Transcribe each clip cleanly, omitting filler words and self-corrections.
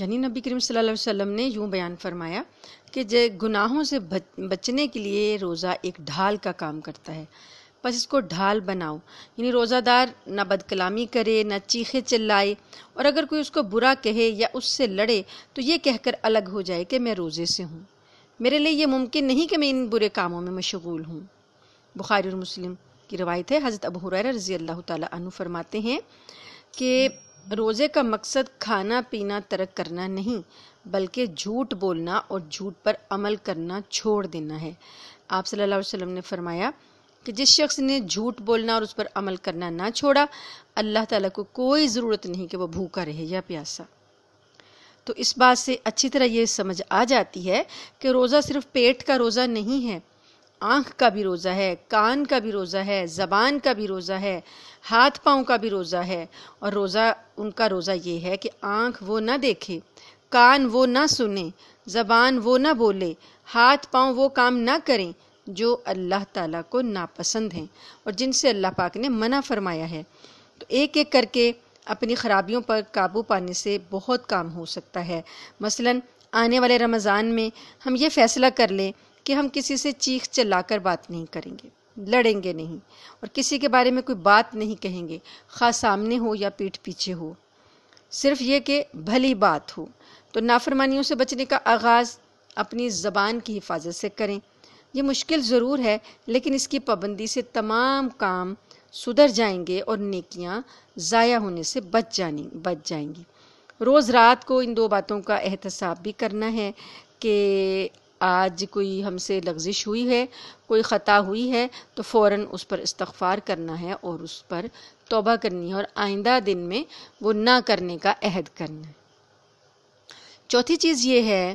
یعنی نبی کریم صلی اللہ علیہ وسلم نے یوں بیان فرمایا کہ گناہوں سے بچنے کے لیے روزہ ایک ڈھال کا کام کرتا ہے، بس اس کو ڈھال بناؤ. یعنی روزہ دار نہ بد کلامی کرے، نہ چیخے چلائے، اور اگر کوئی اس کو برا کہے یا اس سے لڑے تو یہ کہہ کر الگ ہو جائے کہ میں روزے سے ہوں، میرے لیے یہ ممکن نہیں کہ میں ان برے کاموں میں مشغول ہوں. بخاری اور مسلم کی روایت ہے. حضرت ابو ہریرہ رضی اللہ تعالی عنہ فرماتے ہیں کہ روزے کا مقصد کھانا پینا ترک کرنا نہیں، بلکہ جھوٹ بولنا اور جھوٹ پر عمل کرنا چھوڑ دینا ہے. آپ صلی اللہ علیہ وسلم نے فرمایا کہ جس شخص نے جھوٹ بولنا اور اس پر عمل کرنا نہ چھوڑا، اللہ تعالیٰ کو کوئی ضرورت نہیں کہ وہ بھوکا رہے یا پیاسا. تو اس بات سے اچھی طرح یہ سمجھ آ جاتی ہے کہ روزہ صرف پیٹ کا روزہ نہیں ہے، آنکھ کا بھی روزہ ہے، کان کا بھی روزہ ہے، زبان کا بھی روزہ ہے، ہاتھ پاؤں کا بھی روزہ ہے. اور ان کا روزہ یہ ہے کہ آنکھ وہ نہ دیکھے، کان وہ نہ سنے، زبان وہ نہ بولے، ہاتھ پاؤں وہ کام نہ کریں جو اللہ تعالیٰ کو ناپسند ہیں اور جن سے اللہ پاک نے منع فرمایا ہے. تو ایک ایک کر کے اپنی خرابیوں پر قابو پانے سے بہت کام ہو سکتا ہے. مثلا آنے والے رمضان میں ہم یہ فیصلہ کر لیں کہ ہم کسی سے چیخ چلا کر بات نہیں کریں گے، لڑیں گے نہیں، اور کسی کے بارے میں کوئی بات نہیں کہیں گے، خواہ سامنے ہو یا پیٹھ پیچھے ہو، صرف یہ کہ بھلی بات ہو. تو نافرمانیوں سے بچنے کا آغاز اپنی زبان کی حفاظت سے کریں. یہ مشکل ضرور ہے، لیکن اس کی پابندی سے تمام کام سدھر جائیں گے اور نیکیاں ضائع ہونے سے بچ جائیں گی. روز رات کو ان دو باتوں کا احتساب بھی کرنا ہے کہ آج کوئی ہم سے لغزش ہوئی ہے، کوئی خطا ہوئی ہے تو فوراً اس پر استغفار کرنا ہے اور اس پر توبہ کرنی ہے اور آئندہ دن میں وہ نہ کرنے کا عہد کرنا ہے. چوتھی چیز یہ ہے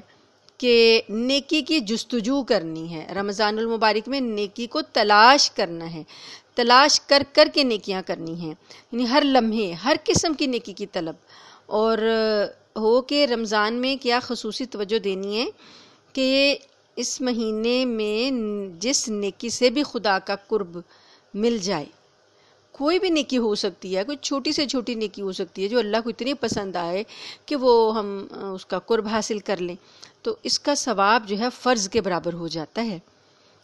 کہ نیکی کی جستجو کرنی ہے. رمضان المبارک میں نیکی کو تلاش کرنا ہے، تلاش کر کر کے نیکیاں کرنی ہیں. یعنی ہر لمحے ہر قسم کی نیکی کی طلب، اور ہو کہ رمضان میں کیا خصوصی توجہ دینی ہے کہ اس مہینے میں جس نیکی سے بھی خدا کا قرب مل جائے. کوئی بھی نیکی ہو سکتی ہے، کوئی چھوٹی سے چھوٹی نیکی ہو سکتی ہے جو اللہ کو اتنی پسند آئے کہ وہ ہم اس کا قرب حاصل کر لیں، تو اس کا ثواب جو ہے فرض کے برابر ہو جاتا ہے.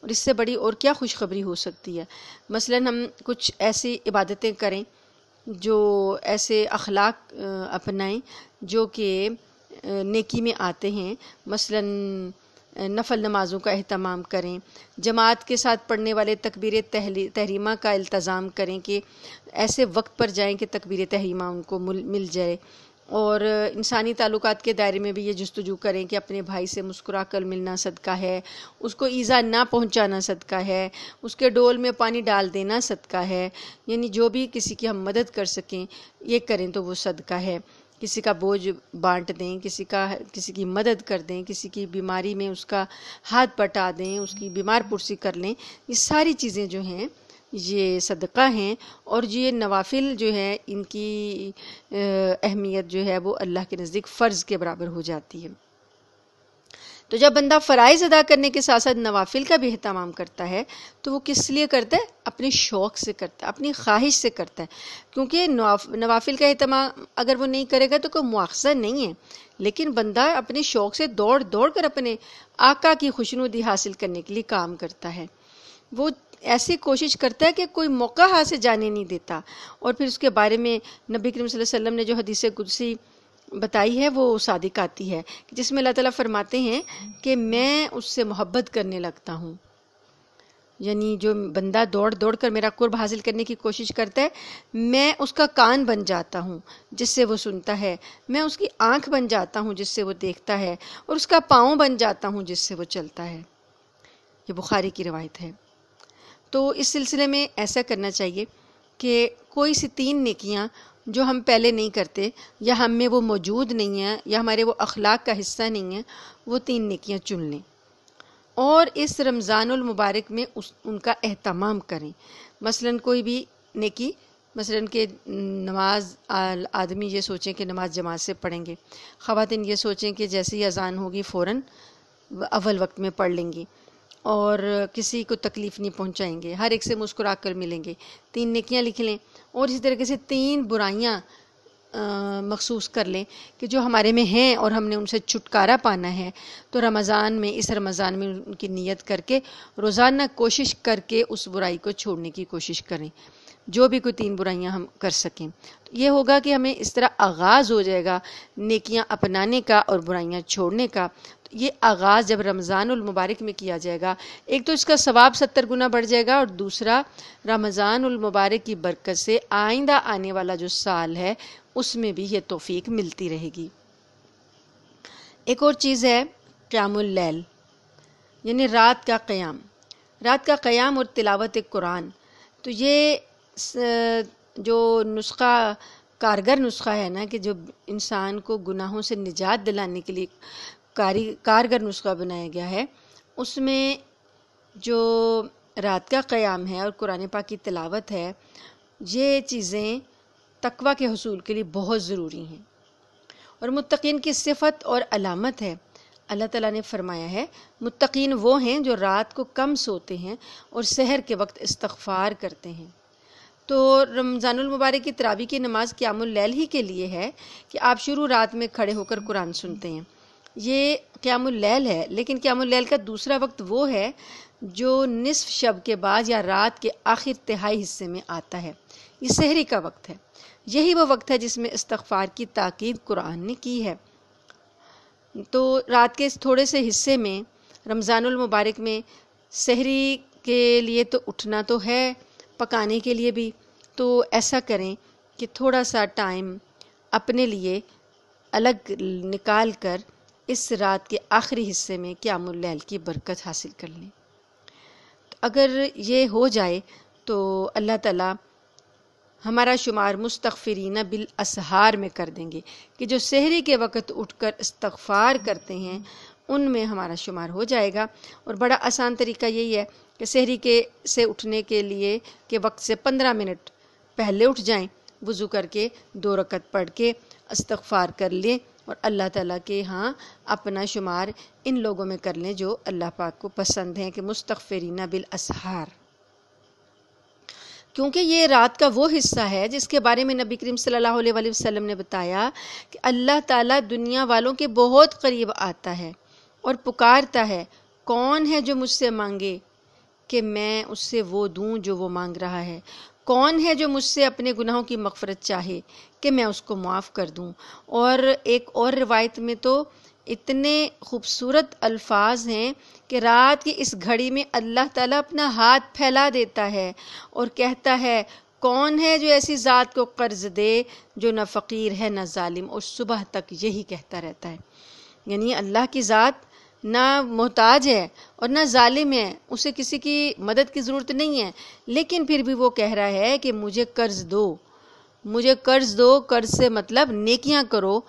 اور اس سے بڑی اور کیا خوشخبری ہو سکتی ہے. مثلا ہم کچھ ایسی عبادتیں کریں، جو ایسے اخلاق اپنائیں جو کہ نیکی میں آتے ہیں. مثلا نفل نمازوں کا اہتمام کریں، جماعت کے ساتھ پڑھنے والے تکبیر تحریمہ کا التزام کریں کہ ایسے وقت پر جائیں کہ تکبیر تحریمہ ان کو مل جائے. اور انسانی تعلقات کے دائرے میں بھی یہ جستجو کریں کہ اپنے بھائی سے مسکرا کر ملنا صدقہ ہے، اس کو ایذا نہ پہنچانا صدقہ ہے، اس کے ڈول میں پانی ڈال دینا صدقہ ہے. یعنی جو بھی کسی کی ہم مدد کر سکیں یہ کریں تو وہ صدقہ ہے. کسی کا بوجھ بانٹ دیں، کسی کی مدد کر دیں، کسی کی بیماری میں اس کا ہاتھ بٹا دیں، اس کی بیمار پرسی کر لیں. یہ ساری چیزیں جو ہیں یہ صدقہ ہیں، اور یہ نوافل جو ہے ان کی اہمیت جو ہے وہ اللہ کے نزدیک فرض کے برابر ہو جاتی ہے. تو جب بندہ فرائض ادا کرنے کے ساتھ ساتھ نوافل کا بھی اہتمام کرتا ہے تو وہ کس لیے کرتا ہے؟ اپنے شوق سے کرتا ہے، اپنی خواہش سے کرتا ہے. کیونکہ نوافل کا اہتمام اگر وہ نہیں کرے گا تو کوئی مواخذہ نہیں ہے، لیکن بندہ اپنے شوق سے دوڑ دوڑ کر اپنے آقا کی خوشنودی حاصل کرنے کے لیے کام کرتا ہے. وہ ایسی کوشش کرتا ہے کہ کوئی موقع ہاتھ سے جانے نہیں دیتا. اور پھر اس کے بارے میں نبی کریم صلی اللہ علیہ وسلم نے جو حدیث قدسی بتائی ہے وہ صادق آتی ہے، جس میں اللہ تعالیٰ فرماتے ہیں کہ میں اس سے محبت کرنے لگتا ہوں. یعنی جو بندہ دوڑ دوڑ کر میرا قرب حاصل کرنے کی کوشش کرتا ہے، میں اس کا کان بن جاتا ہوں جس سے وہ سنتا ہے، میں اس کی آنکھ بن جاتا ہوں جس سے وہ دیکھتا ہے، اور اس کا پاؤں بن جاتا ہوں جس سے وہ چلتا ہے. یہ بخاری کی روایت ہے. تو اس سلسلے میں ایسا کرنا چاہیے کہ کوئی سی 3 نیکیاں جو ہم پہلے نہیں کرتے یا ہم میں وہ موجود نہیں ہیں یا ہمارے وہ اخلاق کا حصہ نہیں ہیں، وہ 3 نیکیاں چن لیں اور اس رمضان المبارک میں ان کا اہتمام کریں. مثلا کوئی بھی نیکی، مثلا کہ نماز آدمی یہ سوچیں کہ نماز جماعت سے پڑھیں گے، خواتین یہ سوچیں کہ جیسے ہی اذان ہوگی فوراً اول وقت میں پڑھ لیں گی اور کسی کو تکلیف نہیں پہنچائیں گے، ہر ایک سے مسکرا کر ملیں گے. 3 نیکیاں لکھ لیں. اور اسی طریقے سے 3 برائیاں مخصوص کر لیں کہ جو ہمارے میں ہیں اور ہم نے ان سے چھٹکارا پانا ہے، تو رمضان میں، اس رمضان میں ان کی نیت کر کے روزانہ کوشش کر کے اس برائی کو چھوڑنے کی کوشش کریں، جو بھی کوئی 3 برائیاں ہم کر سکیں۔ تو یہ ہوگا کہ ہمیں اس طرح آغاز ہو جائے گا نیکیاں اپنانے کا اور برائیاں چھوڑنے کا۔ تو یہ آغاز جب رمضان المبارک میں کیا جائے گا، ایک تو اس کا ثواب 70 گنا بڑھ جائے گا، اور دوسرا رمضان المبارک کی برکت سے آئندہ آنے والا جو سال ہے اس میں بھی یہ توفیق ملتی رہے گی۔ ایک اور چیز ہے قیام اللیل، یعنی رات کا قیام، رات کا قیام اور تلاوت قرآن۔ تو یہ جو نسخہ، کارگر نسخہ ہے نا، کہ جو انسان کو گناہوں سے نجات دلانے کے لیے کارگر نسخہ بنایا گیا ہے، اس میں جو رات کا قیام ہے اور قرآن پاک کی تلاوت ہے، یہ چیزیں تقویٰ کے حصول کے لیے بہت ضروری ہیں اور متقین کی صفت اور علامت ہے۔ اللہ تعالیٰ نے فرمایا ہے متقین وہ ہیں جو رات کو کم سوتے ہیں اور سحر کے وقت استغفار کرتے ہیں۔ تو رمضان المبارک کی تراویح کی نماز قیام اللیل ہی کے لیے ہے کہ آپ شروع رات میں کھڑے ہو کر قرآن سنتے ہیں، یہ قیام اللیل ہے۔ لیکن قیام اللیل کا دوسرا وقت وہ ہے جو نصف شب کے بعد یا رات کے آخر تہائی حصے میں آتا ہے، یہ سحری کا وقت ہے۔ یہی وہ وقت ہے جس میں استغفار کی تاکید قرآن نے کی ہے۔ تو رات کے اس تھوڑے سے حصے میں رمضان المبارک میں سحری کے لیے تو اٹھنا تو ہے، پکانے کے لیے بھی، تو ایسا کریں کہ تھوڑا سا ٹائم اپنے لیے الگ نکال کر اس رات کے آخری حصے میں قیام اللیل کی برکت حاصل کر لیں۔ تو اگر یہ ہو جائے تو اللہ تعالیٰ ہمارا شمار مستغفرین بالاسحار میں کر دیں گے، کہ جو سحری کے وقت اٹھ کر استغفار کرتے ہیں ان میں ہمارا شمار ہو جائے گا۔ اور بڑا آسان طریقہ یہی ہے کہ سحری سے اٹھنے کے لیے کے وقت سے 15 منٹ پہلے اٹھ جائیں، وضو کر کے 2 رکعت پڑھ کے استغفار کر لیں اور اللہ تعالیٰ کے ہاں اپنا شمار ان لوگوں میں کر لیں جو اللہ پاک کو پسند ہیں، کہ مستغفرین بالاسحار۔ کیونکہ یہ رات کا وہ حصہ ہے جس کے بارے میں نبی کریم صلی اللہ علیہ وسلم نے بتایا کہ اللہ تعالیٰ دنیا والوں کے بہت قریب آتا ہے اور پکارتا ہے، کون ہے جو مجھ سے مانگے کہ میں اس سے وہ دوں جو وہ مانگ رہا ہے، کون ہے جو مجھ سے اپنے گناہوں کی مغفرت چاہے کہ میں اس کو معاف کر دوں۔ اور ایک اور روایت میں تو اتنے خوبصورت الفاظ ہیں کہ رات کی اس گھڑی میں اللہ تعالیٰ اپنا ہاتھ پھیلا دیتا ہے اور کہتا ہے، کون ہے جو ایسی ذات کو قرض دے جو نہ فقیر ہے نہ ظالم، اور صبح تک یہی کہتا رہتا ہے۔ یعنی اللہ کی ذات نہ محتاج ہے اور نہ ظالم ہے، اسے کسی کی مدد کی ضرورت نہیں ہے، لیکن پھر بھی وہ کہہ رہا ہے کہ مجھے قرض دو، مجھے قرض دو۔ قرض سے مطلب نیکیاں کرو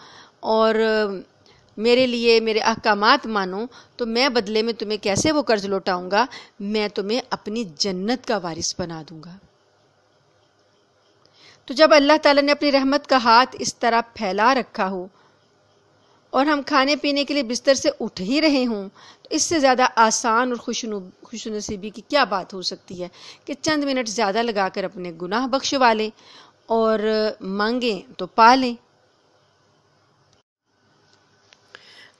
اور میرے لیے میرے احکامات مانو، تو میں بدلے میں تمہیں کیسے وہ قرض لوٹاؤں گا، میں تمہیں اپنی جنت کا وارث بنا دوں گا۔ تو جب اللہ تعالیٰ نے اپنی رحمت کا ہاتھ اس طرح پھیلا رکھا ہو اور ہم کھانے پینے کے لیے بستر سے اٹھ ہی رہے ہوں، تو اس سے زیادہ آسان اور خوش نصیبی کی کیا بات ہو سکتی ہے کہ چند منٹ زیادہ لگا کر اپنے گناہ بخشوا لیں اور مانگیں تو پا لیں۔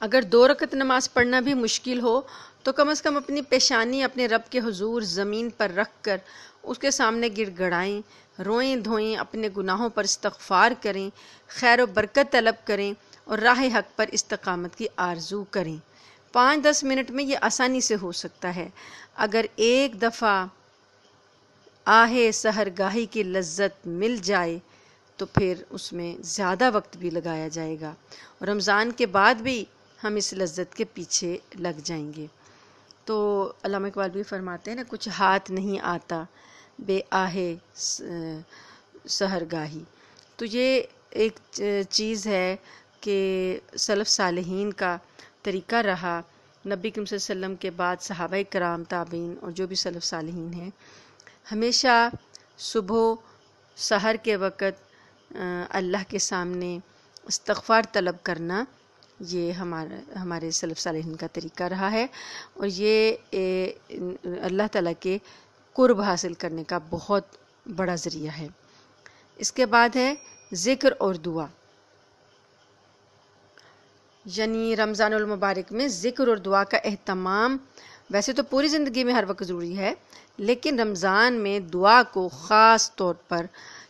اگر 2 رکعت نماز پڑھنا بھی مشکل ہو تو کم از کم اپنی پیشانی اپنے رب کے حضور زمین پر رکھ کر اس کے سامنے گڑ گڑائیں، روئیں دھوئیں، اپنے گناہوں پر استغفار کریں، خیر و برکت طلب کریں اور راہ حق پر استقامت کی آرزو کریں۔ 5-10 منٹ میں یہ آسانی سے ہو سکتا ہے۔ اگر ایک دفعہ آہ سحرگاہی کی لذت مل جائے تو پھر اس میں زیادہ وقت بھی لگایا جائے گا، اور رمضان کے بعد بھی ہم اس لذت کے پیچھے لگ جائیں گے۔ تو علامہ اقبال بھی فرماتے ہیں نا، کچھ ہاتھ نہیں آتا بے آہ سحرگاہی۔ تو یہ ایک چیز ہے کہ سلف صالحین کا طریقہ رہا، نبی کریم صلی اللہ علیہ وسلم کے بعد صحابہ کرام، تابعین اور جو بھی سلف صالحین ہیں، ہمیشہ صبح سحر کے وقت اللہ کے سامنے استغفار طلب کرنا، یہ ہمارے سلف صالحین کا طریقہ رہا ہے، اور یہ اللہ تعالیٰ کے قرب حاصل کرنے کا بہت بڑا ذریعہ ہے۔ اس کے بعد ہے ذکر اور دعا، یعنی رمضان المبارک میں ذکر اور دعا کا اہتمام ویسے تو پوری زندگی میں ہر وقت ضروری ہے، لیکن رمضان میں دعا کو خاص طور پر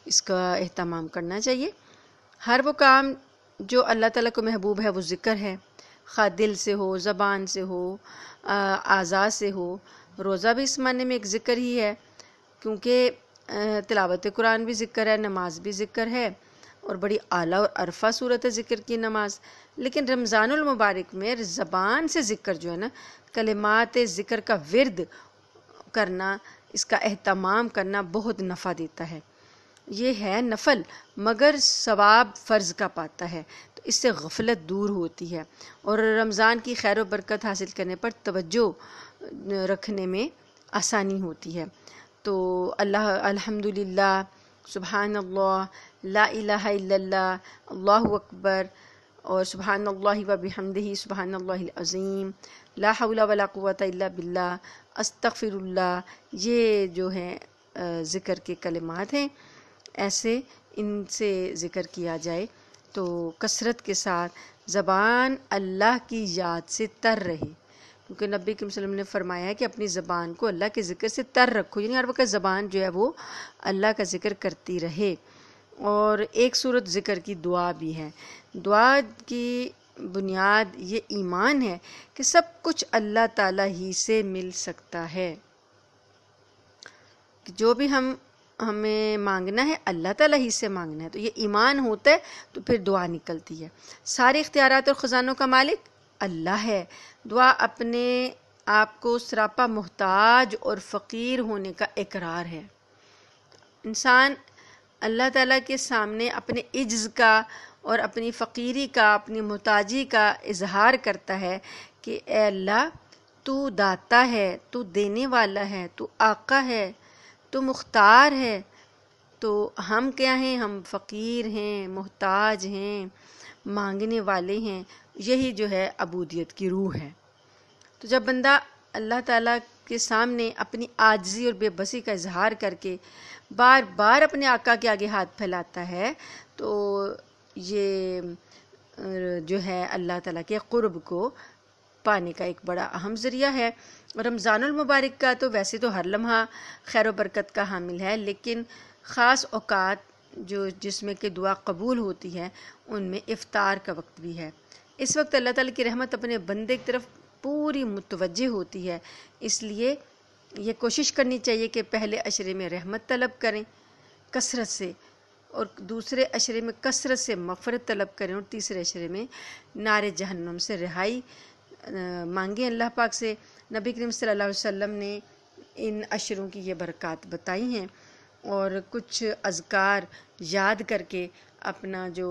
اس کا اہتمام کرنا چاہیے۔ ہر وہ کام جو اللہ تعالیٰ کو محبوب ہے وہ ذکر ہے، خواہ دل سے ہو، زبان سے ہو، اعضاء سے ہو۔ روزہ بھی اس معنی میں ایک ذکر ہی ہے، کیونکہ تلاوت قرآن بھی ذکر ہے، نماز بھی ذکر ہے، اور بڑی اعلیٰ اور عرفہ صورت ہے ذکر کی نماز۔ لیکن رمضان المبارک میں زبان سے ذکر جو ہے نا، کلمات ذکر کا ورد کرنا، اس کا اہتمام کرنا بہت نفع دیتا ہے۔ یہ ہے نفل مگر ثواب فرض کا پاتا ہے، تو اس سے غفلت دور ہوتی ہے اور رمضان کی خیر و برکت حاصل کرنے پر توجہ رکھنے میں آسانی ہوتی ہے۔ تو الحمدللہ، سبحان اللہ، لا الہ الا اللہ، اللہ اکبر، اور سبحان اللہ و بحمدہ سبحان اللہ العظیم، لا حول ولا قوۃ الا باللہ، استغفر اللہ، یہ جو ہیں ذکر کے کلمات ہیں، ایسے ان سے ذکر کیا جائے تو کثرت کے ساتھ زبان اللہ کی یاد سے تر رہے، کیونکہ نبی کریم صلی اللہ علیہ وسلم نے فرمایا ہے کہ اپنی زبان کو اللہ کے ذکر سے تر رکھو، یعنی ہر وقت زبان جو ہے وہ اللہ کا ذکر کرتی رہے۔ اور ایک صورت ذکر کی دعا بھی ہے۔ دعا کی بنیاد یہ ایمان ہے کہ سب کچھ اللہ تعالیٰ ہی سے مل سکتا ہے، کہ جو بھی ہمیں مانگنا ہے اللہ تعالیٰ ہی سے مانگنا ہے، تو یہ ایمان ہوتا ہے تو پھر دعا نکلتی ہے۔ سارے اختیارات اور خزانوں کا مالک اللہ ہے۔ دعا اپنے آپ کو سراپا محتاج اور فقیر ہونے کا اقرار ہے۔ انسان اللہ تعالیٰ کے سامنے اپنے عجز کا اور اپنی فقیری کا، اپنی محتاجی کا اظہار کرتا ہے کہ اے اللہ، تو داتا ہے، تو دینے والا ہے، تو آقا ہے، تو مختار ہے، تو ہم کیا ہیں؟ ہم فقیر ہیں، محتاج ہیں، مانگنے والے ہیں۔ یہی جو ہے عبودیت کی روح ہے۔ تو جب بندہ اللہ تعالیٰ کے سامنے اپنی عاجزی اور بے بسی کا اظہار کر کے بار بار اپنے آقا کے آگے ہاتھ پھیلاتا ہے، تو یہ جو ہے اللہ تعالیٰ کے قرب کو پانے کا ایک بڑا اہم ذریعہ ہے۔ رمضان المبارک کا تو ویسے تو ہر لمحہ خیر و برکت کا حامل ہے، لیکن خاص اوقات جس میں کہ دعا قبول ہوتی ہے، ان میں افطار کا وقت بھی ہے۔ اس وقت اللہ تعالیٰ کی رحمت اپنے بندے کی طرف پوری متوجہ ہوتی ہے، اس لیے یہ کوشش کرنی چاہیے کہ پہلے عشرے میں رحمت طلب کریں کثرت سے، اور دوسرے عشرے میں کثرت سے مغفرت طلب کریں، اور تیسرے عشرے میں نار جہنم سے رہائی مانگیں اللہ پاک سے۔ نبی کریم صلی اللہ علیہ وسلم نے ان عشروں کی یہ برکات بتائی ہیں، اور کچھ اذکار یاد کر کے اپنا جو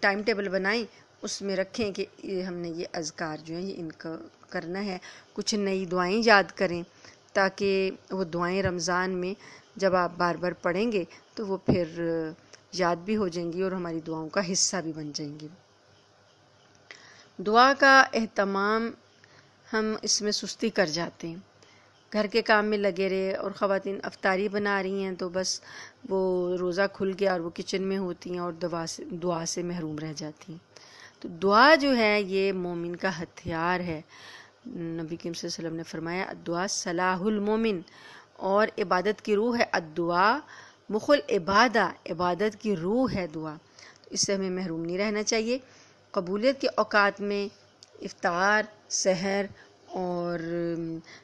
ٹائم ٹیبل بنائیں، اس میں رکھیں کہ ہم نے یہ اذکار جو ہیں یہ ان کا کرنا ہے۔ کچھ نئی دعائیں یاد کریں تاکہ وہ دعائیں رمضان میں جب آپ بار بار پڑھیں گے تو وہ پھر یاد بھی ہو جائیں گی اور ہماری دعاؤں کا حصہ بھی بن جائیں گی۔ دعا کا اہتمام ہم اس میں سستی کر جاتے ہیں، گھر کے کام میں لگے رہے، اور خواتین افطاری بنا رہی ہیں تو بس وہ روزہ کھل گیا اور وہ کچن میں ہوتی ہیں اور دعا سے محروم رہ جاتی ہیں۔ تو دعا جو ہے یہ مومن کا ہتھیار ہے۔ نبی کریم صلی اللہ علیہ وسلم نے فرمایا الدعاء سلاح المومن، اور عبادت کی روح ہے الدعاء مخ العبادہ، عبادت کی روح ہے دعا، تو اس سے ہمیں محروم نہیں رہنا چاہیے۔ قبولیت کے اوقات میں افطار، سحر اور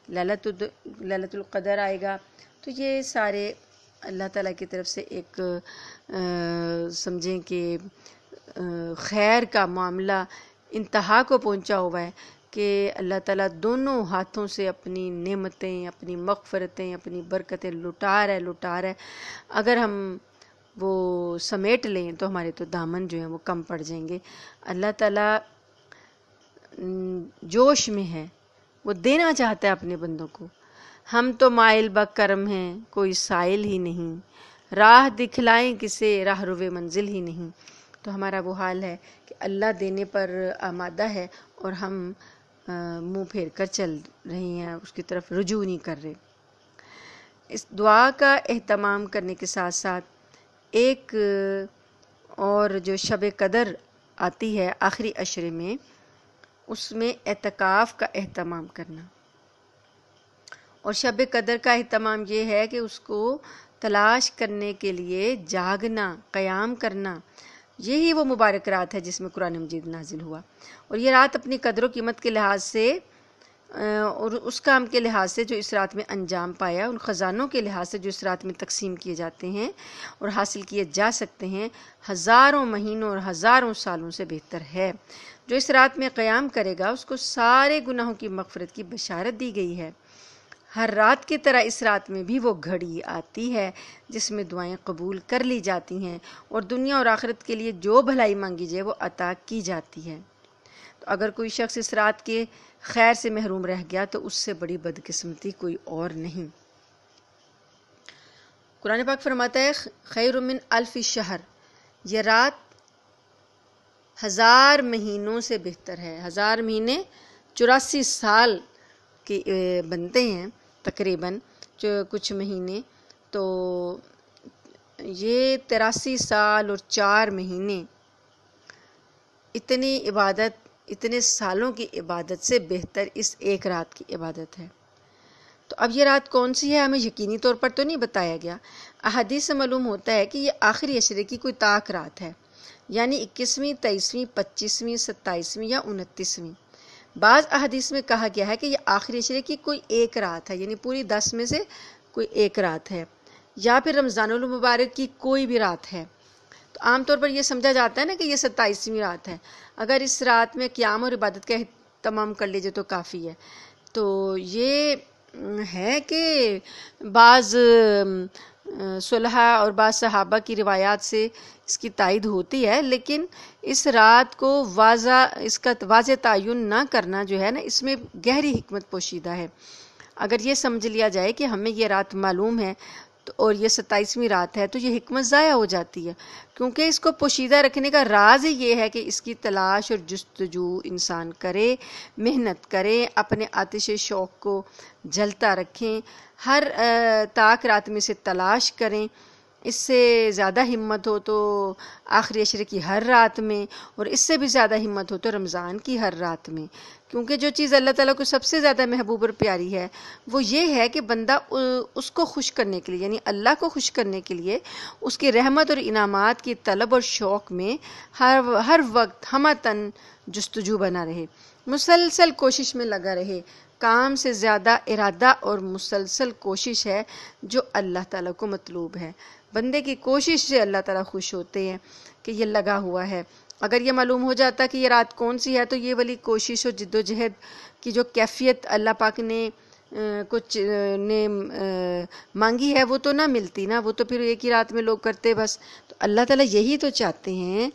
لیلۃ القدر آئے گا، تو یہ سارے اللہ تعالیٰ کی طرف سے ایک سمجھیں کہ خیر کا معاملہ انتہا کو پہنچا ہوا ہے، کہ اللہ تعالیٰ دونوں ہاتھوں سے اپنی نعمتیں، اپنی مغفرتیں، اپنی برکتیں لٹا رہا ہے۔ اگر ہم وہ سمیٹ لیں تو ہمارے تو دامن جو ہیں وہ کم پڑ جائیں گے۔ اللہ تعالیٰ جوش میں ہے، وہ دینا چاہتا ہے اپنے بندوں کو۔ ہم تو مائل بکرم ہیں، کوئی سائل ہی نہیں، راہ دکھلائیں کسے، راہ روے منزل ہی نہیں۔ تو ہمارا وہ حال ہے کہ اللہ دینے پر آمادہ ہے اور ہم منہ پھیر کر چل رہے ہیں، اس کی طرف رجوع نہیں کر رہے۔ اس دعا کا اہتمام کرنے کے ساتھ ساتھ ایک اور جو شب قدر آتی ہے آخری عشرے میں، اس میں اعتکاف کا اہتمام کرنا. اور شب قدر کا اہتمام یہ ہے کہ اس کو تلاش کرنے کے لیے جاگنا، قیام کرنا. یہی وہ مبارک رات ہے جس میں قرآن مجید نازل ہوا. اور یہ رات اپنی قدر و قیمت کے لحاظ سے اور اس کام کے لحاظ سے جو اس رات میں انجام پایا، ان خزانوں کے لحاظ سے جو اس رات میں تقسیم کیے جاتے ہیں اور حاصل کیے جا سکتے ہیں، ہزاروں مہینوں اور ہزاروں سالوں سے بہتر ہے. جو اس رات میں قیام کرے گا اس کو سارے گناہوں کی مغفرت کی بشارت دی گئی ہے. ہر رات کی طرح اس رات میں بھی وہ گھڑی آتی ہے جس میں دعائیں قبول کر لی جاتی ہیں اور دنیا اور آخرت کے لیے جو بھلائی مانگی جائے وہ عطا کی جاتی ہے. تو اگر کوئی شخص اس رات کے خیر سے محروم رہ گیا تو اس سے بڑی بدقسمتی کوئی اور نہیں. قرآن پاک فرماتا ہے خیر من الف شہر، یہ رات 1000 مہینوں سے بہتر ہے. 1000 مہینے 84 سال کے بنتے ہیں تقریباً، کچھ مہینے، تو یہ 83 سال اور 4 مہینے اتنی عبادت، اتنے سالوں کی عبادت سے بہتر اس ایک رات کی عبادت ہے. تو اب یہ رات کون سی ہے ہمیں یقینی طور پر تو نہیں بتایا گیا. احادیث سے معلوم ہوتا ہے کہ یہ آخری عشرے کی کوئی طاق رات ہے، یعنی 21ویں، 23ویں، 25ویں، 27ویں یا 29ویں. بعض احادیث میں کہا گیا ہے کہ یہ آخری عشرے کی کوئی ایک رات ہے، یعنی پوری 10 میں سے کوئی ایک رات ہے، یا پھر رمضان المبارک کی کوئی بھی رات ہے. تو عام طور پر یہ سمجھا جاتا ہے نا کہ یہ 27ویں رات ہے. اگر اس رات میں قیام اور عبادت کا اہتمام کر لیجیے تو کافی ہے. تو یہ ہے کہ بعض صلحاء اور بعض صحابہ کی روایات سے اس کی تائید ہوتی ہے، لیکن اس رات کو اس کا واضح تعین نہ کرنا جو ہے نا، اس میں گہری حکمت پوشیدہ ہے. اگر یہ سمجھ لیا جائے کہ ہمیں یہ رات معلوم ہے اور یہ 27ویں رات ہے تو یہ حکمت ضائع ہو جاتی ہے، کیونکہ اس کو پوشیدہ رکھنے کا راز ہی یہ ہے کہ اس کی تلاش اور جستجو انسان کرے، محنت کرے، اپنے آتش شوق کو جلتا رکھیں، ہر طاق رات میں سے تلاش کریں. اس سے زیادہ ہمت ہو تو آخری عشرے کی ہر رات میں، اور اس سے بھی زیادہ ہمت ہو تو رمضان کی ہر رات میں. کیونکہ جو چیز اللہ تعالیٰ کو سب سے زیادہ محبوب اور پیاری ہے وہ یہ ہے کہ بندہ اس کو خوش کرنے کے لیے، یعنی اللہ کو خوش کرنے کے لیے اس کی رحمت اور انعامات کی طلب اور شوق میں ہر وقت ہمتاً جستجو بنا رہے، مسلسل کوشش میں لگا رہے. کام سے زیادہ ارادہ اور مسلسل کوشش ہے جو اللہ تعالیٰ کو مطلوب ہے. بندے کی کوشش سے اللہ تعالیٰ خوش ہوتے ہیں کہ یہ لگا ہوا ہے. اگر یہ معلوم ہو جاتا کہ یہ رات کون سی ہے تو یہ والی کوشش اور جد و جہد کی جو کیفیت اللہ پاک نے کچھ نے مانگی ہے وہ تو نہ ملتی نا، وہ تو پھر ایک ہی رات میں لوگ کرتے بس. تو اللہ تعالیٰ یہی تو چاہتے ہیں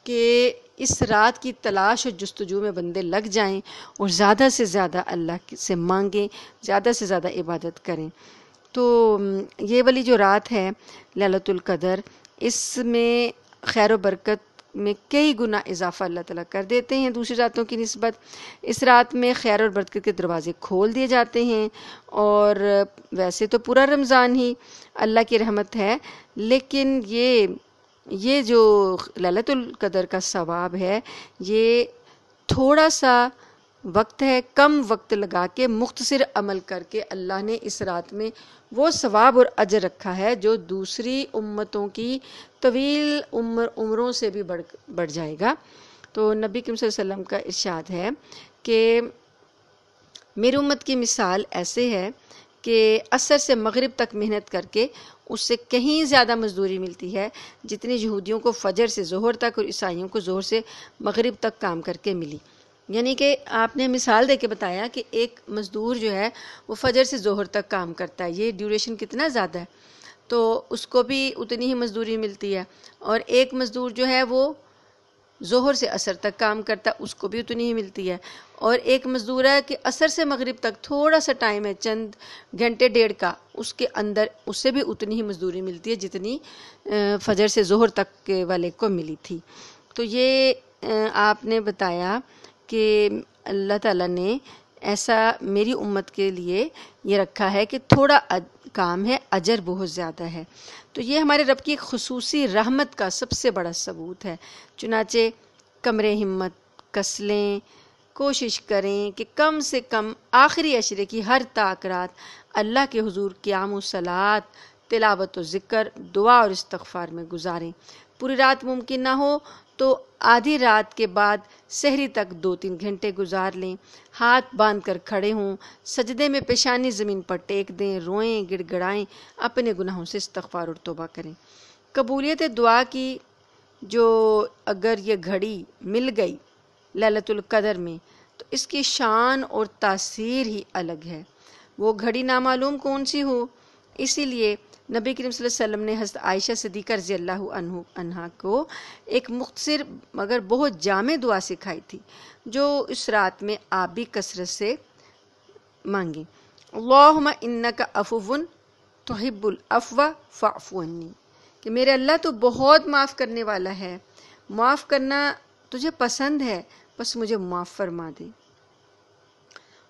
کہ اس رات کی تلاش اور جستجو میں بندے لگ جائیں اور زیادہ سے زیادہ اللہ سے مانگیں، زیادہ سے زیادہ عبادت کریں. تو یہ والی جو رات ہے لیلۃ القدر، اس میں خیر و برکت میں کئی گنا اضافہ اللہ تعالیٰ کر دیتے ہیں دوسری راتوں کی نسبت. اس رات میں خیر اور برکت کے دروازے کھول دیے جاتے ہیں. اور ویسے تو پورا رمضان ہی اللہ کی رحمت ہے، لیکن یہ جو لیلۃ القدر کا ثواب ہے یہ تھوڑا سا وقت ہے، کم وقت لگا کے مختصر عمل کر کے اللہ نے اس رات میں وہ ثواب اور اجر رکھا ہے جو دوسری امتوں کی طویل عمروں سے بھی بڑھ جائے گا. تو نبی کریم صلی اللہ علیہ وسلم کا ارشاد ہے کہ میری امت کی مثال ایسے ہے کہ عصر سے مغرب تک محنت کر کے اس سے کہیں زیادہ مزدوری ملتی ہے جتنی یہودیوں کو فجر سے ظہر تک اور عیسائیوں کو ظہر سے مغرب تک کام کر کے ملی. یعنی کہ آپ نے مثال دے کے بتایا کہ ایک مزدور جو ہے وہ فجر سے ظہر تک کام کرتا ہے، یہ ڈیوریشن کتنا زیادہ ہے، تو اس کو بھی اتنی ہی مزدوری ملتی ہے. اور ایک مزدور جو ہے وہ ظہر سے عصر تک کام کرتا ہے، اس کو بھی اتنی ہی ملتی ہے. اور ایک مزدور ہے کہ عصر سے مغرب تک تھوڑا سا ٹائم ہے، چند گھنٹے ڈیڑھ کا، اس کے اندر اس سے بھی اتنی ہی مزدوری ملتی ہے جتنی فجر سے ظہر تک کے والے کو ملی تھی. تو یہ آپ نے بتایا کہ اللہ تعالیٰ نے ایسا میری امت کے لیے یہ رکھا ہے کہ تھوڑا کام ہے، اجر بہت زیادہ ہے۔ تو یہ ہمارے رب کی ایک خصوصی رحمت کا سب سے بڑا ثبوت ہے۔ چنانچہ کمرے ہمت کس لیں، کوشش کریں کہ کم سے کم آخری عشرے کی ہر طاق رات اللہ کے حضور قیام و صلاۃ، تلاوت و ذکر، دعا اور استغفار میں گزاریں۔ پوری رات ممکن نہ ہو تو آدھی رات کے بعد سحری تک 2-3 گھنٹے گزار لیں۔ ہاتھ باندھ کر کھڑے ہوں، سجدے میں پیشانی زمین پر ٹیک دیں، روئیں، گڑ گڑائیں، اپنے گناہوں سے استغفار اور توبہ کریں۔ قبولیت دعا کی جو اگر یہ گھڑی مل گئی لیلۃ القدر میں تو اس کی شان اور تاثیر ہی الگ ہے۔ وہ گھڑی نامعلوم کون سی ہو، اسی لیے نبی کریم صلی اللہ علیہ وسلم نے حضرت عائشہ صدیقہ رضی اللہ عنہا کو ایک مختصر مگر بہت جامع دعا سکھائی تھی جو اس رات میں آپ بھی کثرت سے مانگیں۔ اللہم انک عفو تحب العفو فاعف عنی، کہ میرے اللہ تو بہت معاف کرنے والا ہے، معاف کرنا تجھے پسند ہے، بس مجھے معاف فرما دے۔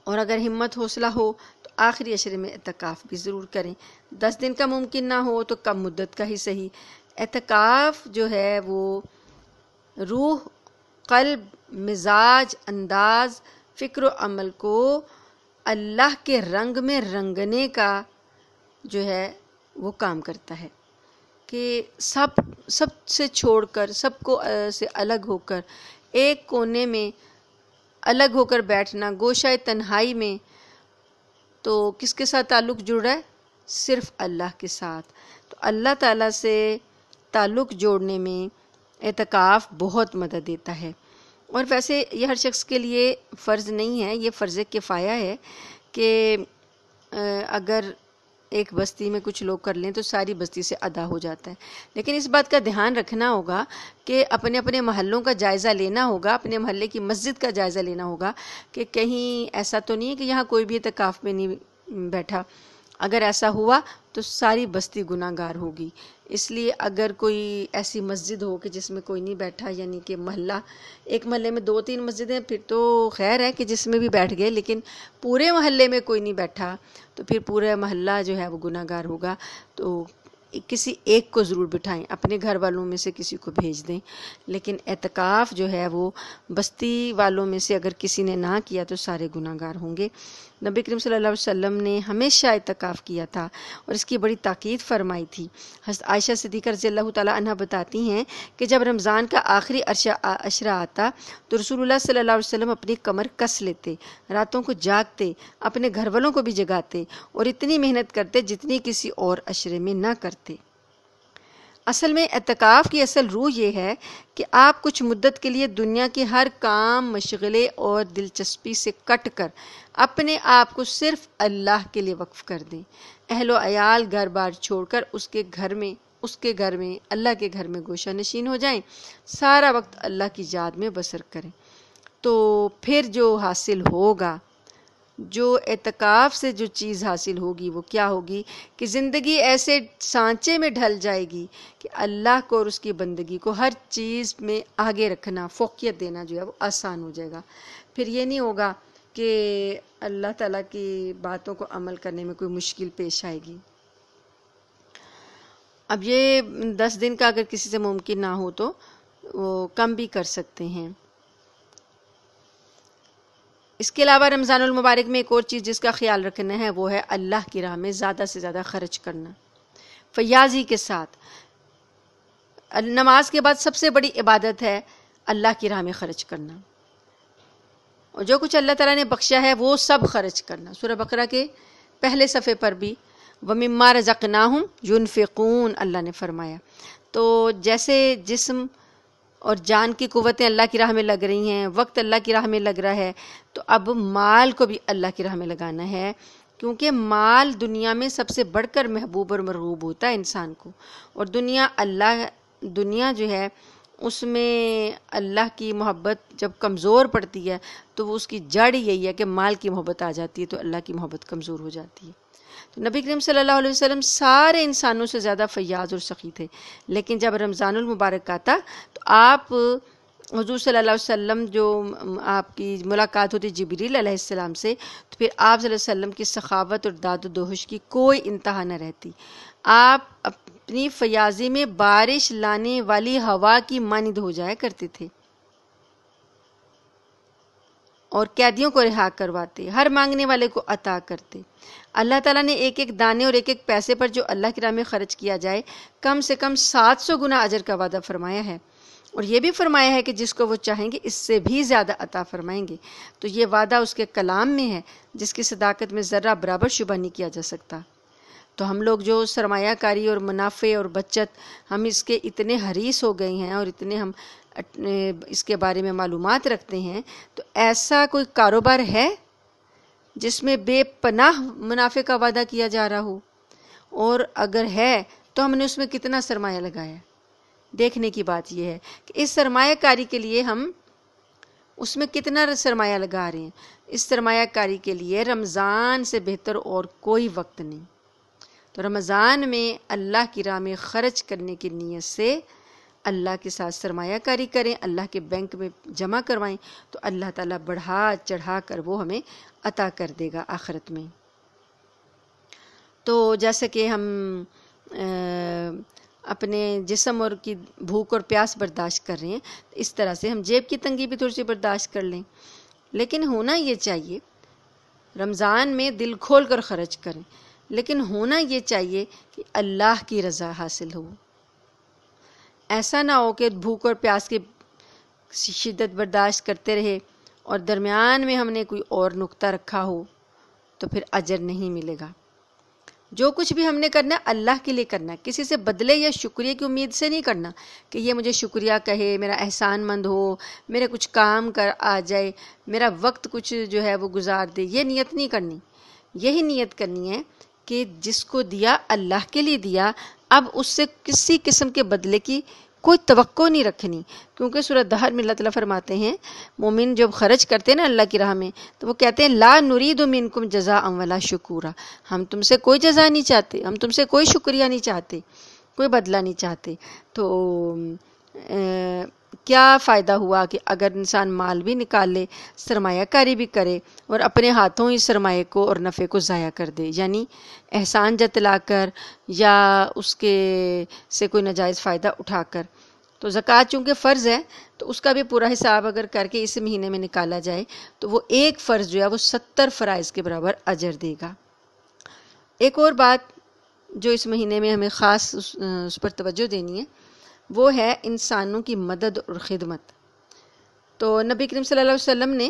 اور اگر ہمت حوصلہ ہو تو آخری عشرے میں اعتکاف بھی ضرور کریں۔ 10 دن کا ممکن نہ ہو تو کم مدت کا ہی صحیح۔ اعتکاف جو ہے وہ روح، قلب، مزاج، انداز، فکر و عمل کو اللہ کے رنگ میں رنگنے کا جو ہے وہ کام کرتا ہے، کہ سب سے چھوڑ کر، سب کو سے الگ ہو کر ایک کونے میں الگ ہو کر بیٹھنا، گوشہ تنہائی میں۔ تو کس کے ساتھ تعلق جڑ رہا ہے؟ صرف اللہ کے ساتھ۔ تو اللہ تعالیٰ سے تعلق جوڑنے میں اعتکاف بہت مدد دیتا ہے۔ اور ویسے یہ ہر شخص کے لیے فرض نہیں ہے، یہ فرض کفایہ ہے کہ اگر ایک بستی میں کچھ لوگ کر لیں تو ساری بستی سے ادا ہو جاتا ہے۔ لیکن اس بات کا دھیان رکھنا ہوگا کہ اپنے اپنے محلوں کا جائزہ لینا ہوگا، اپنے محلے کی مسجد کا جائزہ لینا ہوگا کہ کہیں ایسا تو نہیں ہے کہ یہاں کوئی بھی اعتکاف میں نہیں بیٹھا۔ اگر ایسا ہوا تو ساری بستی گناہ گار ہوگی۔ اس لیے اگر کوئی ایسی مسجد ہو کہ جس میں کوئی نہیں بیٹھا، یعنی کہ محلہ، ایک محلے میں 2-3 مسجدیں پھر تو خیر ہے کہ جس میں بھی بیٹھ گئے، لیکن پورے محلے میں کوئی نہیں بیٹھا تو پھر پورا محلہ جو ہے وہ گناہ گار ہوگا۔ تو کسی ایک کو ضرور بٹھائیں، اپنے گھر والوں میں سے کسی کو بھیج دیں۔ لیکن اعتکاف جو ہے وہ بستی والوں میں سے اگر کسی نے نہ کیا تو سارے گناہ گار ہوں گے۔ نبی کریم صلی اللہ علیہ وسلم نے ہمیشہ اعتکاف کیا تھا اور اس کی بڑی تاکید فرمائی تھی۔ حضرت عائشہ صدیقہ رضی اللہ تعالی عنہا بتاتی ہیں کہ جب رمضان کا آخری عشرہ آتا تو رسول اللہ صلی اللہ علیہ وسلم اپنی کمر کس لیتے، راتوں کو جاگتے، اپنے گھر والوں کو بھی جگاتے اور اتنی محنت کرتے جتنی کسی اور عشرے میں نہ کرتے۔ اصل میں اعتکاف کی اصل روح یہ ہے کہ آپ کچھ مدت کے لیے دنیا کے ہر کام، مشغلے اور دلچسپی سے کٹ کر اپنے آپ کو صرف اللہ کے لیے وقف کر دیں۔ اہل و عیال گھر بار چھوڑ کر اس کے گھر میں اللہ کے گھر میں گوشہ نشین ہو جائیں، سارا وقت اللہ کی یاد میں بسر کریں۔ تو پھر جو حاصل ہوگا، جو اعتکاف سے جو چیز حاصل ہوگی وہ کیا ہوگی کہ زندگی ایسے سانچے میں ڈھل جائے گی کہ اللہ کو اور اس کی بندگی کو ہر چیز میں آگے رکھنا، فوقیت دینا جو ہے وہ آسان ہو جائے گا۔ پھر یہ نہیں ہوگا کہ اللہ تعالیٰ کی باتوں کو عمل کرنے میں کوئی مشکل پیش آئے گی۔ اب یہ 10 دن کا اگر کسی سے ممکن نہ ہو تو وہ کم بھی کر سکتے ہیں۔ اس کے علاوہ رمضان المبارک میں ایک اور چیز جس کا خیال رکھنا ہے وہ ہے اللہ کی راہ میں زیادہ سے زیادہ خرچ کرنا، فیاضی کے ساتھ۔ نماز کے بعد سب سے بڑی عبادت ہے اللہ کی راہ میں خرچ کرنا، اور جو کچھ اللہ تعالیٰ نے بخشا ہے وہ سب خرچ کرنا۔ سورہ بقرہ کے پہلے صفحے پر بھی وَمِمَّا رَزَقْنَاهُمْ يُنْفِقُونَ اللہ نے فرمایا۔ تو جیسے جسم اور جان کی قوتیں اللہ کی راہ میں لگ رہی ہیں، وقت اللہ کی راہ میں لگ رہا ہے، تو اب مال کو بھی اللہ کی راہ میں لگانا ہے، کیونکہ مال دنیا میں سب سے بڑھ کر محبوب اور مرغوب ہوتا ہے انسان کو، اور دنیا جو ہے اس میں اللہ کی محبت جب کمزور پڑتی ہے تو وہ اس کی جڑ یہی ہے کہ مال کی محبت آ جاتی ہے تو اللہ کی محبت کمزور ہو جاتی ہے۔ تو نبی کریم صلی اللہ علیہ وسلم سارے انسانوں سے زیادہ فیاض اور سخی تھے، لیکن جب رمضان المبارک آتا تو آپ حضور صلی اللہ علیہ وسلم جو آپ کی ملاقات ہوتی جبریل علیہ السلام سے، تو پھر آپ صلی اللہ علیہ وسلم کی سخاوت اور داد و دوہش کی کوئی انتہا نہ رہتی. آپ اپنی فیاضی میں بارش لانے والی ہوا کی مانند ہو جایا کرتے تھے اور قیدیوں کو رہا کرواتے، ہر مانگنے والے کو عطا کرتے. اللہ تعالیٰ نے ایک ایک دانے اور ایک ایک پیسے پر جو اللہ کی راہ میں خرچ کیا جائے کم سے کم 700 گنا اجر کا وعدہ فرمایا ہے، اور یہ بھی فرمایا ہے کہ جس کو وہ چاہیں گے اس سے بھی زیادہ عطا فرمائیں گے. تو یہ وعدہ اس کے کلام میں ہے جس کی صداقت میں ذرہ برابر شبہ نہیں کیا جا سکتا. تو ہم لوگ جو سرمایہ کاری اور منافع اور بچت، ہم اس کے اتنے حریص ہو گئے ہیں اور اتنے ہم اس کے بارے میں معلومات رکھتے ہیں، تو ایسا کوئی کاروبار ہے جس میں بے پناہ منافع کا وعدہ کیا جا رہا ہو؟ اور اگر ہے تو ہم نے اس میں کتنا سرمایہ لگایا؟ دیکھنے کی بات یہ ہے کہ اس سرمایہ کاری کے لیے ہم اس میں کتنا سرمایہ لگا رہے ہیں. اس سرمایہ کاری کے لیے رمضان سے بہتر اور کوئی وقت نہیں. تو رمضان میں اللہ کی راہ میں خرچ کرنے کی نیت سے اللہ کے ساتھ سرمایہ کاری کریں، اللہ کے بینک میں جمع کروائیں، تو اللہ تعالیٰ بڑھا چڑھا کر وہ ہمیں عطا کر دے گا آخرت میں. تو جیسے کہ ہم اپنے جسم اور کی بھوک اور پیاس برداشت کر رہے ہیں، اس طرح سے ہم جیب کی تنگی بھی تھوڑی سی برداشت کر لیں. لیکن ہونا یہ چاہیے رمضان میں دل کھول کر خرچ کریں، لیکن ہونا یہ چاہیے کہ اللہ کی رضا حاصل ہو. ایسا نہ ہو کہ بھوک اور پیاس کی شدت برداشت کرتے رہے اور درمیان میں ہم نے کوئی اور نقطہ رکھا ہو تو پھر اجر نہیں ملے گا. جو کچھ بھی ہم نے کرنا ہے اللہ کے لیے کرنا ہے، کسی سے بدلے یا شکریہ کی امید سے نہیں کرنا کہ یہ مجھے شکریہ کہے، میرا احسان مند ہو، میرے کچھ کام کر آ جائے، میرا وقت کچھ جو ہے وہ گزار دے. یہ نیت نہیں کرنی. یہی نیت کرنی ہے کہ جس کو دیا اللہ کے لیے دیا، اب اس سے کسی قسم کے بدلے کی کوئی توقع نہیں رکھنی. کیونکہ سورۃ دہر میں اللہ تعالیٰ فرماتے ہیں مومن جب خرچ کرتے ہیں نا اللہ کی راہ میں، تو وہ کہتے ہیں لا نرید منکم جزاء ولا شکورا، ہم تم سے کوئی جزا نہیں چاہتے، ہم تم سے کوئی شکریہ نہیں چاہتے، کوئی بدلہ نہیں چاہتے. تو کیا فائدہ ہوا کہ اگر انسان مال بھی نکال لے، سرمایہ کاری بھی کرے اور اپنے ہاتھوں ہی سرمایہ کو اور نفع کو ضائع کر دے، یعنی احسان جتلا کر یا اس کے سے کوئی ناجائز فائدہ اٹھا کر. تو زکوٰۃ چونکہ فرض ہے تو اس کا بھی پورا حساب اگر کر کے اس مہینے میں نکالا جائے تو وہ ایک فرض جو ہے وہ 70 فرائض کے برابر اجر دے گا. ایک اور بات جو اس مہینے میں ہمیں خاص اس پر توجہ دینی ہے وہ ہے انسانوں کی مدد اور خدمت. تو نبی کریم صلی اللہ علیہ وسلم نے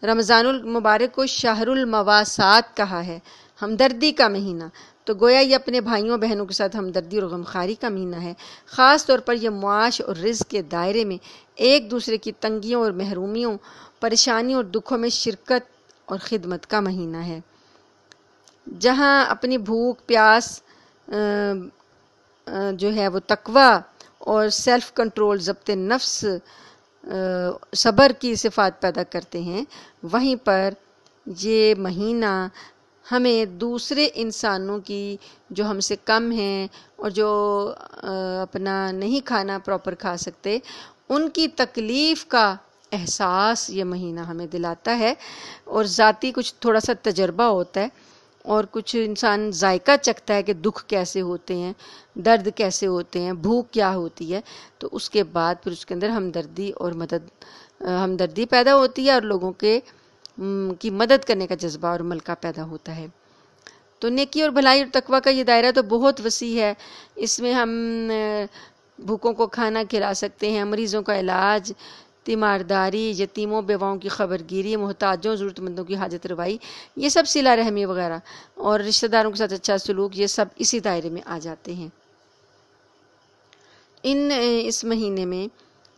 رمضان المبارک کو شہر المواسات کہا ہے، ہمدردی کا مہینہ. تو گویا یہ اپنے بھائیوں بہنوں کے ساتھ ہمدردی اور غمخواری کا مہینہ ہے. خاص طور پر یہ معاش اور رزق کے دائرے میں ایک دوسرے کی تنگیوں اور محرومیوں، پریشانیوں اور دکھوں میں شرکت اور خدمت کا مہینہ ہے. جہاں اپنی بھوک پیاس جو ہے وہ تقوی اور سیلف کنٹرول، ضبط نفس، صبر کی صفات پیدا کرتے ہیں، وہیں پر یہ مہینہ ہمیں دوسرے انسانوں کی جو ہم سے کم ہیں اور جو اپنا نہیں کھانا پراپر کھا سکتے، ان کی تکلیف کا احساس یہ مہینہ ہمیں دلاتا ہے. اور ذاتی کچھ تھوڑا سا تجربہ ہوتا ہے اور کچھ انسان ذائقہ چکھتا ہے کہ دکھ کیسے ہوتے ہیں، درد کیسے ہوتے ہیں، بھوک کیا ہوتی ہے. تو اس کے بعد پھر اس کے اندر ہمدردی پیدا ہوتی ہے اور لوگوں کی مدد کرنے کا جذبہ اور ملکہ پیدا ہوتا ہے. تو نیکی اور بھلائی اور تقویٰ کا یہ دائرہ تو بہت وسیع ہے. اس میں ہم بھوکوں کو کھانا کھلا سکتے ہیں، مریضوں کا علاج، تیمارداری، یتیموں بیواؤں کی خبرگیری، محتاجوں ضرورت مندوں کی حاجت روائی، یہ سب صلہ رحمی وغیرہ اور رشتہ داروں کے ساتھ اچھا سلوک، یہ سب اسی دائرے میں آ جاتے ہیں. اس مہینے میں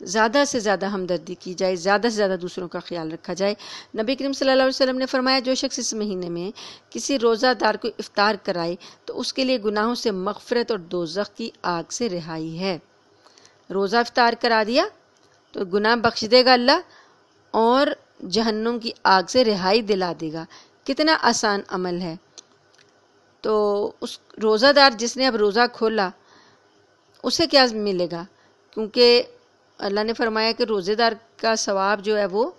زیادہ سے زیادہ ہمدردی کی جائے، زیادہ سے زیادہ دوسروں کا خیال رکھا جائے. نبی کریم صلی اللہ علیہ وسلم نے فرمایا جو شخص اس مہینے میں کسی روزہ دار کو افطار کرائے تو اس کے لیے گناہوں سے مغفرت اور دوزخ کی آگ سے رہائی ہے. روزہ افطار کرا دیا تو گناہ بخش دے گا اللہ اور جہنم کی آگ سے رہائی دلا دے گا. کتنا آسان عمل ہے. تو اس روزہ دار جس نے اب روزہ کھولا اسے کیا ملے گا؟ کیونکہ اللہ نے فرمایا کہ روزے دار کا ثواب جو ہے وہ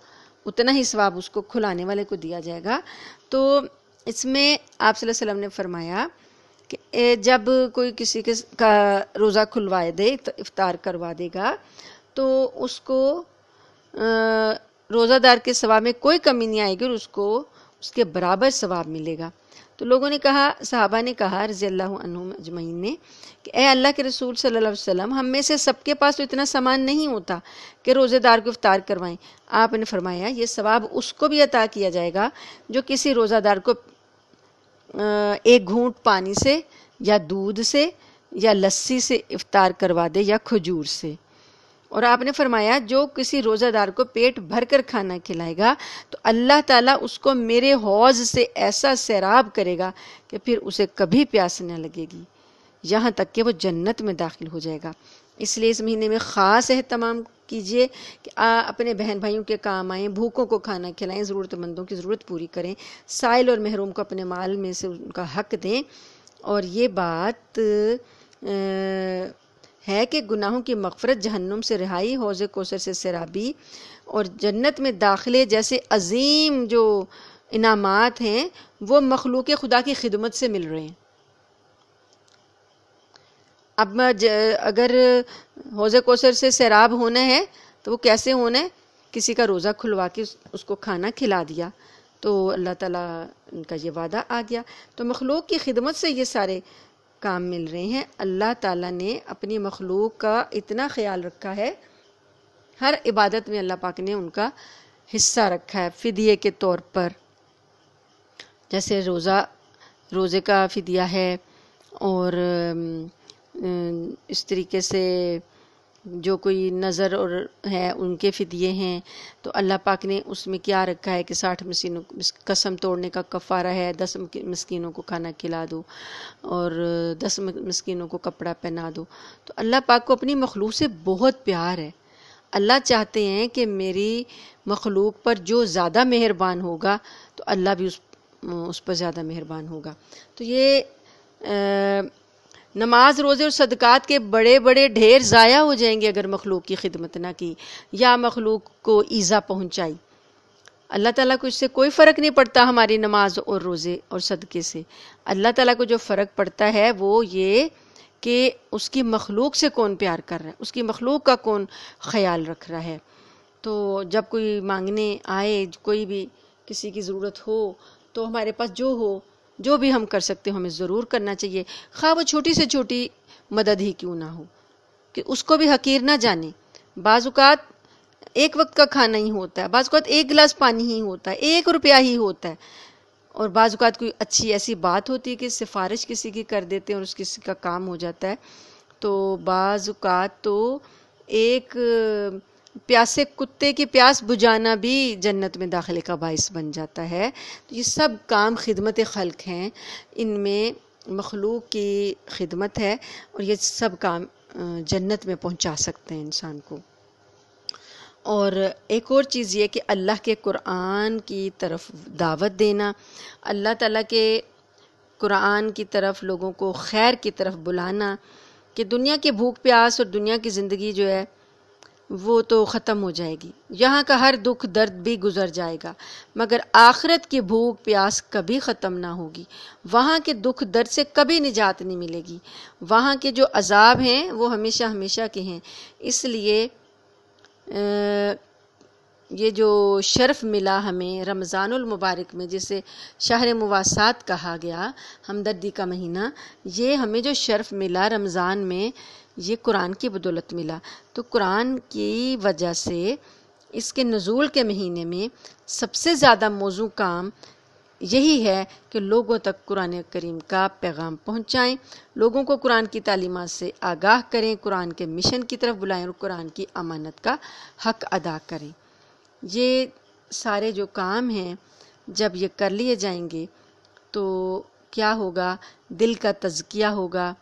اتنا ہی ثواب اس کو کھلانے والے کو دیا جائے گا۔ تو اس میں آپ صلی اللہ علیہ وسلم نے فرمایا کہ جب کوئی کسی کا روزہ کھلوائے دے تو افطار کروا دے گا تو اس کو روزہ دار کے ثواب میں کوئی کمی نہیں آئے گی اور اس کو اس کے برابر ثواب ملے گا۔ تو لوگوں نے کہا، صحابہ نے کہا رضی اللہ عنہم اجمعین نے کہ اے اللہ کے رسول صلی اللہ علیہ وسلم، ہم میں سے سب کے پاس تو اتنا سامان نہیں ہوتا کہ روزے دار کو افطار کروائیں۔ آپ نے فرمایا یہ ثواب اس کو بھی عطا کیا جائے گا جو کسی روزہ دار کو ایک گھونٹ پانی سے یا دودھ سے یا لسی سے افطار کروا دے یا کھجور سے۔ اور آپ نے فرمایا جو کسی روزہ دار کو پیٹ بھر کر کھانا کھلائے گا تو اللہ تعالیٰ اس کو میرے حوض سے ایسا سیراب کرے گا کہ پھر اسے کبھی پیاس نہ لگے گی، یہاں تک کہ وہ جنت میں داخل ہو جائے گا۔ اس لیے اس مہینے میں خاص اہتمام کیجئے کہ اپنے بہن بھائیوں کے کام آئیں، بھوکوں کو کھانا کھلائیں، ضرورت مندوں کی ضرورت پوری کریں، سائل اور محروم کو اپنے مال میں سے ان کا حق دیں۔ اور یہ بات ہے کہ گناہوں کی مغفرت، جہنم سے رہائی، حوض کوثر سے سیرابی اور جنت میں داخلے جیسے عظیم جو انعامات ہیں وہ مخلوق خدا کی خدمت سے مل رہے ہیں۔ اب اگر حوض کوثر سے سیراب ہونا ہے تو وہ کیسے ہونا ہے؟ کسی کا روزہ کھلوا کے اس کو کھانا کھلا دیا تو اللہ تعالیٰ ان کا یہ وعدہ آ گیا۔ تو مخلوق کی خدمت سے یہ سارے کام مل رہے ہیں۔ اللہ تعالیٰ نے اپنی مخلوق کا اتنا خیال رکھا ہے، ہر عبادت میں اللہ پاک نے ان کا حصہ رکھا ہے فدیے کے طور پر۔ جیسے روزے کا فدیہ ہے، اور اس طریقے سے جو کوئی نظر اور ہے ان کے فدیے ہیں، تو اللہ پاک نے اس میں کیا رکھا ہے کہ 60 مسکینوں قسم توڑنے کا کفارہ ہے، 10 مسکینوں کو کھانا کھلا دو اور 10 مسکینوں کو کپڑا پہنا دو۔ تو اللہ پاک کو اپنی مخلوق سے بہت پیار ہے۔ اللہ چاہتے ہیں کہ میری مخلوق پر جو زیادہ مہربان ہوگا تو اللہ بھی اس پر زیادہ مہربان ہوگا۔ تو یہ نماز، روزے اور صدقات کے بڑے بڑے ڈھیر ضائع ہو جائیں گے اگر مخلوق کی خدمت نہ کی یا مخلوق کو ایذا پہنچائی۔ اللہ تعالیٰ کو اس سے کوئی فرق نہیں پڑتا ہماری نماز اور روزے اور صدقے سے۔ اللہ تعالیٰ کو جو فرق پڑتا ہے وہ یہ کہ اس کی مخلوق سے کون پیار کر رہا ہے، اس کی مخلوق کا کون خیال رکھ رہا ہے۔ تو جب کوئی مانگنے آئے، کوئی بھی کسی کی ضرورت ہو تو ہمارے پاس جو بھی ہم کر سکتے ہیں ہمیں ضرور کرنا چاہیے، خواہ وہ چھوٹی سے چھوٹی مدد ہی کیوں نہ ہو، کہ اس کو بھی حقیر نہ جانے۔ بعض اوقات ایک وقت کا کھانا ہی ہوتا ہے، بعض اوقات ایک گلاس پانی ہی ہوتا ہے، 1 روپیہ ہی ہوتا ہے، اور بعض اوقات کوئی اچھی ایسی بات ہوتی ہے کہ سفارش کسی کی کر دیتے ہیں اور اس کسی کا کام ہو جاتا ہے۔ تو بعض اوقات تو ایک پیاسے کتے کی پیاس بجھانا بھی جنت میں داخلے کا باعث بن جاتا ہے۔ تو یہ سب کام خدمت خلق ہیں، ان میں مخلوق کی خدمت ہے، اور یہ سب کام جنت میں پہنچا سکتے ہیں انسان کو۔ اور ایک اور چیز یہ کہ اللہ کے قرآن کی طرف دعوت دینا، اللہ تعالیٰ کے قرآن کی طرف لوگوں کو خیر کی طرف بلانا، کہ دنیا کی بھوک پیاس اور دنیا کی زندگی جو ہے وہ تو ختم ہو جائے گی، یہاں کا ہر دکھ درد بھی گزر جائے گا، مگر آخرت کی بھوک پیاس کبھی ختم نہ ہوگی، وہاں کے دکھ درد سے کبھی نجات نہیں ملے گی، وہاں کے جو عذاب ہیں وہ ہمیشہ ہمیشہ کے ہیں۔ اس لیے یہ جو شرف ملا ہمیں رمضان المبارک میں، جسے شہر مواسات کہا گیا، ہمدردی کا مہینہ، یہ ہمیں جو شرف ملا رمضان میں یہ قرآن کی بدولت ملا۔ تو قرآن کی وجہ سے اس کے نزول کے مہینے میں سب سے زیادہ موزوں کام یہی ہے کہ لوگوں تک قرآن کریم کا پیغام پہنچائیں، لوگوں کو قرآن کی تعلیمات سے آگاہ کریں، قرآن کے مشن کی طرف بلائیں اور قرآن کی امانت کا حق ادا کریں۔ یہ سارے جو کام ہیں جب یہ کر لیے جائیں گے تو کیا ہوگا؟ دل کا تزکیہ ہوگا،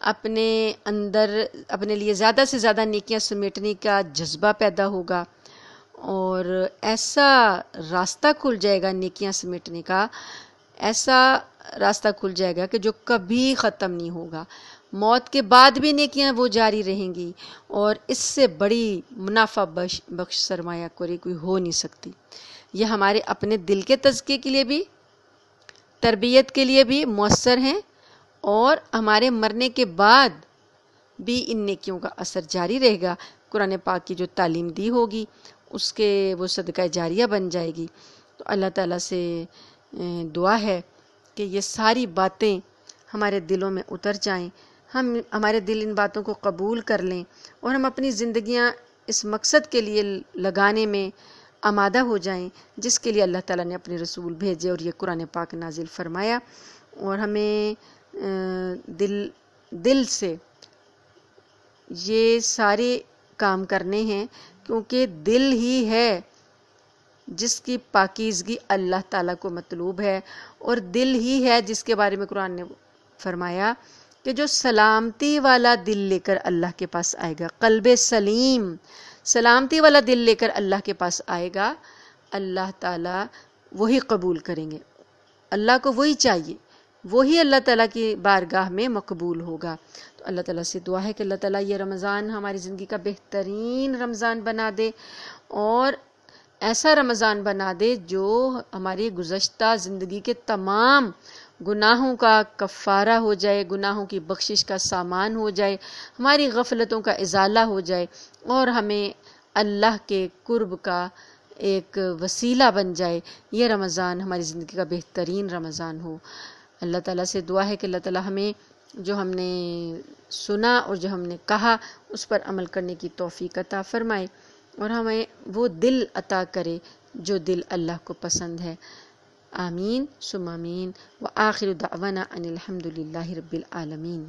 اپنے اندر اپنے لیے زیادہ سے زیادہ نیکیاں سمیٹنے کا جذبہ پیدا ہوگا، اور ایسا راستہ کھل جائے گا نیکیاں سمیٹنے کا، ایسا راستہ کھل جائے گا کہ جو کبھی ختم نہیں ہوگا۔ موت کے بعد بھی نیکیاں وہ جاری رہیں گی، اور اس سے بڑی منافع بخش سرمایہ کاری کوئی ہو نہیں سکتی۔ یہ ہمارے اپنے دل کے تزکیے کے لیے بھی، تربیت کے لیے بھی مؤثر ہیں، اور ہمارے مرنے کے بعد بھی ان نیکیوں کا اثر جاری رہے گا۔ قرآن پاک کی جو تعلیم دی ہوگی اس کے وہ صدقہ جاریہ بن جائے گی۔ تو اللہ تعالیٰ سے دعا ہے کہ یہ ساری باتیں ہمارے دلوں میں اتر جائیں، ہمارے دل ان باتوں کو قبول کر لیں، اور ہم اپنی زندگیاں اس مقصد کے لیے لگانے میں آمادہ ہو جائیں جس کے لیے اللہ تعالیٰ نے اپنے رسول بھیجے اور یہ قرآن پاک نازل فرمایا۔ اور ہمیں دل سے یہ سارے کام کرنے ہیں، کیونکہ دل ہی ہے جس کی پاکیزگی اللہ تعالیٰ کو مطلوب ہے، اور دل ہی ہے جس کے بارے میں قرآن نے فرمایا کہ جو سلامتی والا دل لے کر اللہ کے پاس آئے گا، قلب سلیم، سلامتی والا دل لے کر اللہ کے پاس آئے گا، اللہ تعالیٰ وہی قبول کریں گے۔ اللہ کو وہی چاہیے، وہی اللہ تعالیٰ کی بارگاہ میں مقبول ہوگا۔ تو اللہ تعالیٰ سے دعا ہے کہ اللہ تعالیٰ یہ رمضان ہماری زندگی کا بہترین رمضان بنا دے، اور ایسا رمضان بنا دے جو ہماری گزشتہ زندگی کے تمام گناہوں کا کفارہ ہو جائے، گناہوں کی بخشش کا سامان ہو جائے، ہماری غفلتوں کا ازالہ ہو جائے، اور ہمیں اللہ کے قرب کا ایک وسیلہ بن جائے۔ یہ رمضان ہماری زندگی کا بہترین رمضان ہو۔ اللہ تعالیٰ سے دعا ہے کہ اللہ تعالیٰ ہمیں جو ہم نے سنا اور جو ہم نے کہا اس پر عمل کرنے کی توفیق عطا فرمائے، اور ہمیں وہ دل عطا کرے جو دل اللہ کو پسند ہے۔ آمین ثم آمین، وآخر دعوانا ان الحمد للہ رب العالمین۔